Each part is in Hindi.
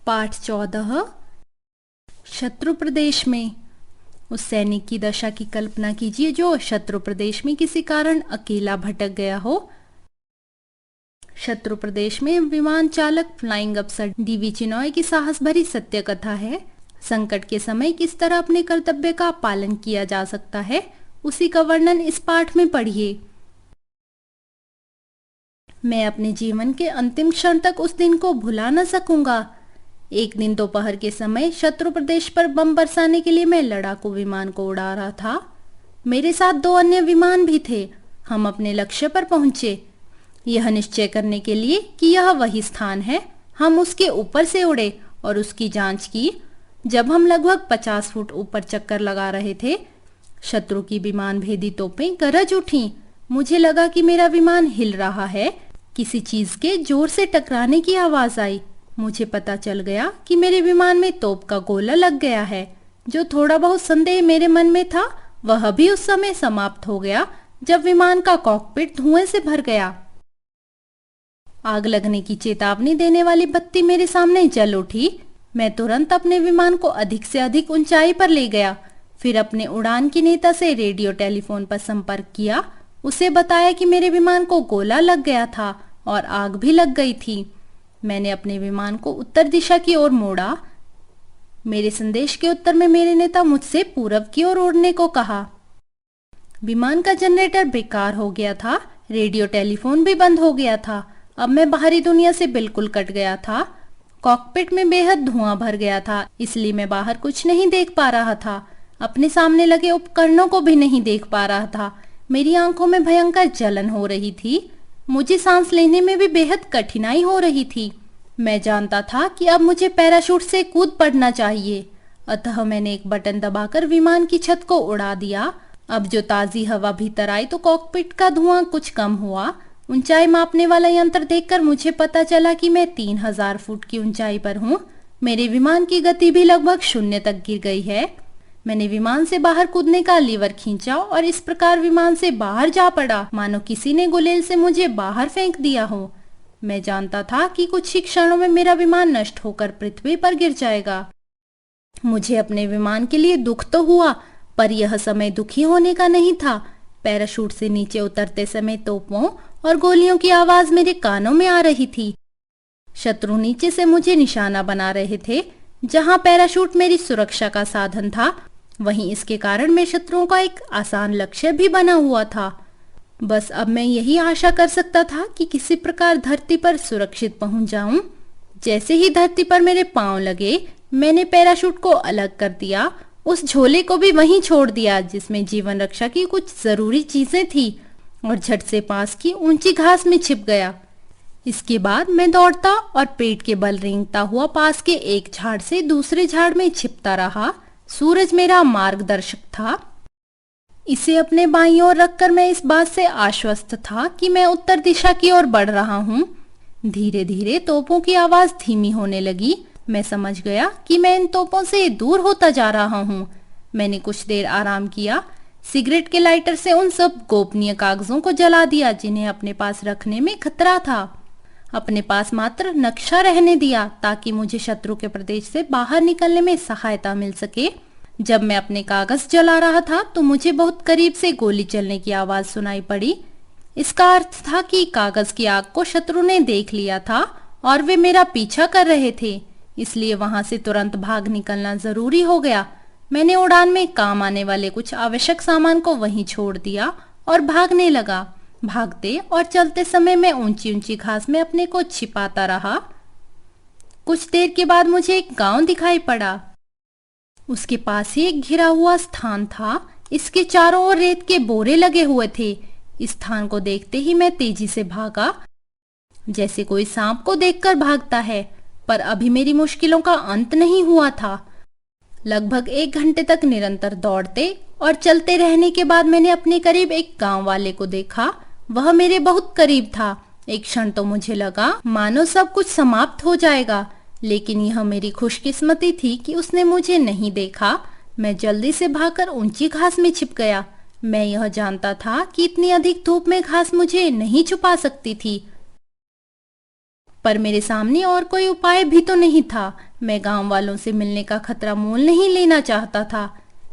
पाठ 14 शत्रु प्रदेश में। उस सैनिक की दशा की कल्पना कीजिए जो शत्रु प्रदेश में किसी कारण अकेला भटक गया हो। शत्रु प्रदेश में विमान चालक फ्लाइंग अफसर डीवी चिनॉय की साहस भरी सत्य कथा है। संकट के समय किस तरह अपने कर्तव्य का पालन किया जा सकता है, उसी का वर्णन इस पाठ में पढ़िए। मैं अपने जीवन के अंतिम क्षण तक उस दिन को भुला न सकूंगा। एक दिन दोपहर के समय शत्रु प्रदेश पर बम बरसाने के लिए मैं लड़ाकू विमान को उड़ा रहा था। मेरे साथ 2 अन्य विमान भी थे। हम अपने लक्ष्य पर पहुंचे, यह निश्चय करने के लिए कि यह वही स्थान है। हम उसके ऊपर से उड़े और उसकी जांच की। जब हम लगभग 50 फुट ऊपर चक्कर लगा रहे थे, शत्रु की विमान भेदी तोपें गरज उठी। मुझे लगा कि मेरा विमान हिल रहा है। किसी चीज के जोर से टकराने की आवाज आई। मुझे पता चल गया कि मेरे विमान में तोप का गोला लग गया है। जो थोड़ा बहुत संदेह मेरे मन में था, वह भी उस समय समाप्त हो गया जब विमान का कॉकपिट धुएं से भर गया। आग लगने की चेतावनी देने वाली बत्ती मेरे सामने जल उठी। मैं तुरंत अपने विमान को अधिक से अधिक ऊंचाई पर ले गया। फिर अपने उड़ान की नेता से रेडियो टेलीफोन पर संपर्क किया। उसे बताया कि मेरे विमान को गोला लग गया था और आग भी लग गई थी। मैंने अपने विमान को उत्तर दिशा की ओर मोड़ा। मेरे संदेश के उत्तर में मेरे नेता मुझसे पूरब की ओर उड़ने को कहा। विमान का जनरेटर बेकार हो गया था। रेडियो टेलीफोन भी बंद हो गया था। अब मैं बाहरी दुनिया से बिल्कुल कट गया था। कॉकपिट में बेहद धुआं भर गया था, इसलिए मैं बाहर कुछ नहीं देख पा रहा था। अपने सामने लगे उपकरणों को भी नहीं देख पा रहा था। मेरी आंखों में भयंकर जलन हो रही थी। मुझे सांस लेने में भी बेहद कठिनाई हो रही थी। मैं जानता था कि अब मुझे पैराशूट से कूद पड़ना चाहिए। अतः मैंने एक बटन दबाकर विमान की छत को उड़ा दिया। अब जो ताजी हवा भीतर आई तो कॉकपिट का धुआं कुछ कम हुआ। ऊंचाई मापने वाला यंत्र देखकर मुझे पता चला कि मैं 3000 फुट की ऊंचाई पर हूँ। मेरे विमान की गति भी लगभग 0 तक गिर गई है। मैंने विमान से बाहर कूदने का लीवर खींचा और इस प्रकार विमान से बाहर जा पड़ा, मानो किसी ने गुलेल से मुझे बाहर फेंक दिया हो। मैं जानता था कि कुछ ही क्षणों में मेरा विमान नष्ट होकर पृथ्वी पर गिर जाएगा। मुझे अपने विमान के लिए दुख तो हुआ, पर यह समय दुखी होने का नहीं था। पैराशूट से नीचे उतरते समय तोपों और गोलियों की आवाज मेरे कानों में आ रही थी। शत्रु नीचे से मुझे निशाना बना रहे थे। जहां पैराशूट मेरी सुरक्षा का साधन था, वहीं इसके कारण मैं शत्रुओं का एक आसान लक्ष्य भी बना हुआ था। बस अब मैं यही आशा कर सकता था कि किसी प्रकार धरती पर सुरक्षित पहुंच जाऊं। जैसे ही धरती पर मेरे पांव लगे, मैंने पैराशूट को अलग कर दिया। उस झोले को भी वहीं छोड़ दिया जिसमें जीवन रक्षा की कुछ जरूरी चीजें थी, और झट से पास की ऊंची घास में छिप गया। इसके बाद मैं दौड़ता और पेट के बल रेंगता हुआ पास के एक झाड़ से दूसरे झाड़ में छिपता रहा। सूरज मेरा मार्गदर्शक था। इसे अपने बाईं ओर रखकर मैं इस बात से आश्वस्त था कि मैं उत्तर दिशा की ओर बढ़ रहा हूँ। धीरे धीरे तोपों की आवाज धीमी होने लगी। मैं समझ गया कि मैं इन तोपों से दूर होता जा रहा हूँ। मैंने कुछ देर आराम किया। सिगरेट के लाइटर से उन सब गोपनीय कागजों को जला दिया जिन्हें अपने पास रखने में खतरा था। अपने पास मात्र नक्शा रहने दिया ताकि मुझे शत्रु के प्रदेश से बाहर निकलने में सहायता मिल सके। जब मैं अपने कागज जला रहा था तो मुझे बहुत करीब से गोली चलने की आवाज सुनाई पड़ी। इसका अर्थ था कि कागज की आग को शत्रु ने देख लिया था और वे मेरा पीछा कर रहे थे, इसलिए वहां से तुरंत भाग निकलना जरूरी हो गया। मैंने उड़ान में काम आने वाले कुछ आवश्यक सामान को वहीं छोड़ दिया और भागने लगा। भागते और चलते समय मैं ऊंची ऊंची घास में अपने को छिपाता रहा। कुछ देर के बाद मुझे एक गांव दिखाई पड़ा। उसके पास ही एक घिरा हुआ स्थान था। इसके चारों ओर रेत के बोरे लगे हुए थे। इस स्थान को देखते ही मैं तेजी से भागा, जैसे कोई सांप को देखकर भागता है। पर अभी मेरी मुश्किलों का अंत नहीं हुआ था। लगभग 1 घंटे तक निरंतर दौड़ते और चलते रहने के बाद मैंने अपने करीब एक गांव वाले को देखा। वह मेरे बहुत करीब था। एक क्षण तो मुझे लगा मानो सब कुछ समाप्त हो जाएगा, लेकिन यह मेरी खुशकिस्मती थी कि उसने मुझे नहीं देखा। मैं जल्दी से भागकर ऊंची घास में छिप गया। मैं यह जानता था कि इतनी अधिक धूप में घास मुझे नहीं छुपा सकती थी, पर मेरे सामने और कोई उपाय भी तो नहीं था। मैं गांव वालों से मिलने का खतरा मोल नहीं लेना चाहता था।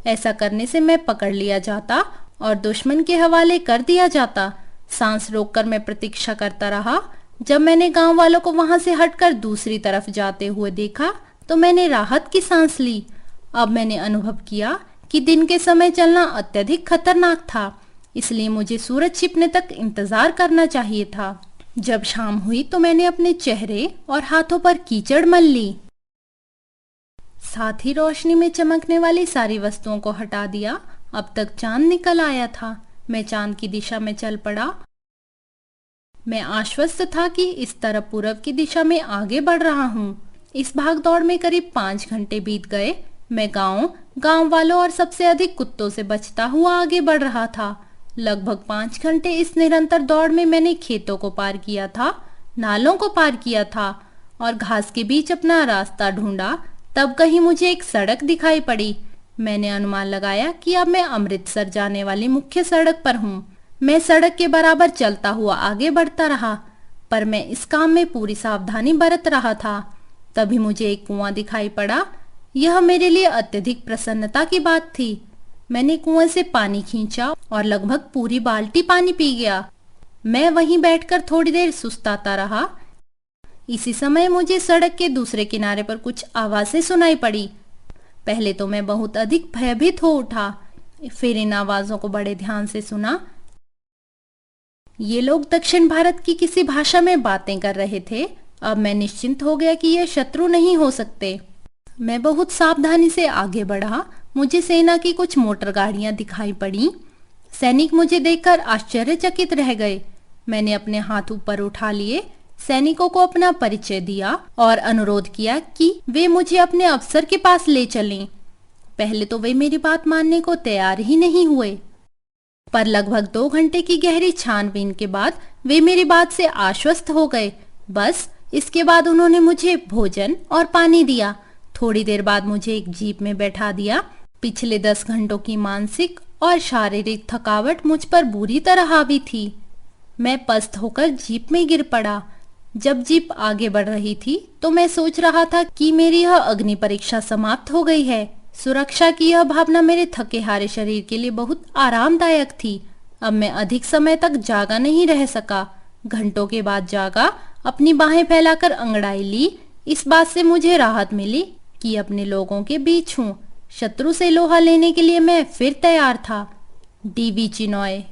ऐसा करने से मैं पकड़ लिया जाता और दुश्मन के हवाले कर दिया जाता। सांस रोककर मैं प्रतीक्षा करता रहा। जब मैंने गांव वालों को वहां से हटकर दूसरी तरफ जाते हुए देखा तो मैंने राहत की सांस ली। अब मैंने अनुभव किया कि दिन के समय चलना अत्यधिक खतरनाक था, इसलिए मुझे सूरज छिपने तक इंतजार करना चाहिए था। जब शाम हुई तो मैंने अपने चेहरे और हाथों पर कीचड़ मल ली। साथ ही रोशनी में चमकने वाली सारी वस्तुओं को हटा दिया। अब तक चांद निकल आया था। मैं चांद की दिशा में चल पड़ा। मैं आश्वस्त था कि इस तरफ पूरब की दिशा में आगे बढ़ रहा हूँ। इस भागदौड़ में करीब 5 घंटे बीत गए। मैं गांव वालों और सबसे अधिक कुत्तों से बचता हुआ आगे बढ़ रहा था। लगभग 5 घंटे इस निरंतर दौड़ में मैंने खेतों को पार किया था, नालों को पार किया था और घास के बीच अपना रास्ता ढूंढा। तब कहीं मुझे एक सड़क दिखाई पड़ी। मैंने अनुमान लगाया कि अब मैं अमृतसर जाने वाली मुख्य सड़क पर हूँ। मैं सड़क के बराबर चलता हुआ आगे बढ़ता रहा, पर मैं इस काम में पूरी सावधानी बरत रहा था। तभी मुझे एक कुआं दिखाई पड़ा। यह मेरे लिए अत्यधिक प्रसन्नता की बात थी। मैंने कुएं से पानी खींचा और लगभग पूरी बाल्टी पानी पी गया। मैं वहीं बैठकर थोड़ी देर सुस्ताता रहा। इसी समय मुझे सड़क के दूसरे किनारे पर कुछ आवाजें सुनाई पड़ी। पहले तो मैं बहुत अधिक भयभीत हो उठा, फिर इन आवाजों को बड़े ध्यान से सुना। ये लोग दक्षिण भारत की किसी भाषा में बातें कर रहे थे। अब मैं निश्चिंत हो गया कि ये शत्रु नहीं हो सकते। मैं बहुत सावधानी से आगे बढ़ा। मुझे सेना की कुछ मोटर गाड़ियां दिखाई पड़ी। सैनिक मुझे देखकर आश्चर्यचकित रह गए। मैंने अपने हाथ ऊपर उठा लिए, सैनिकों को अपना परिचय दिया और अनुरोध किया कि वे मुझे अपने अफसर के पास ले चलें। पहले तो वे मेरी बात मानने को तैयार ही नहीं हुए, पर लगभग 2 घंटे की गहरी छानबीन के बाद वे मेरी बात से आश्वस्त हो गए। बस इसके बाद उन्होंने मुझे भोजन और पानी दिया। थोड़ी देर बाद मुझे एक जीप में बैठा दिया। पिछले 10 घंटों की मानसिक और शारीरिक थकावट मुझ पर बुरी तरह हावी थी। मैं पस्त होकर जीप में गिर पड़ा। जब जीप आगे बढ़ रही थी तो मैं सोच रहा था कि मेरी यह अग्नि परीक्षा समाप्त हो गई है। सुरक्षा की यह भावना मेरे थके हारे शरीर के लिए बहुत आरामदायक थी। अब मैं अधिक समय तक जागा नहीं रह सका। घंटों के बाद जागा, अपनी बाहें फैलाकर अंगड़ाई ली। इस बात से मुझे राहत मिली कि अपने लोगों के बीच हूँ। शत्रु से लोहा लेने के लिए मैं फिर तैयार था। डीवी चिनॉय।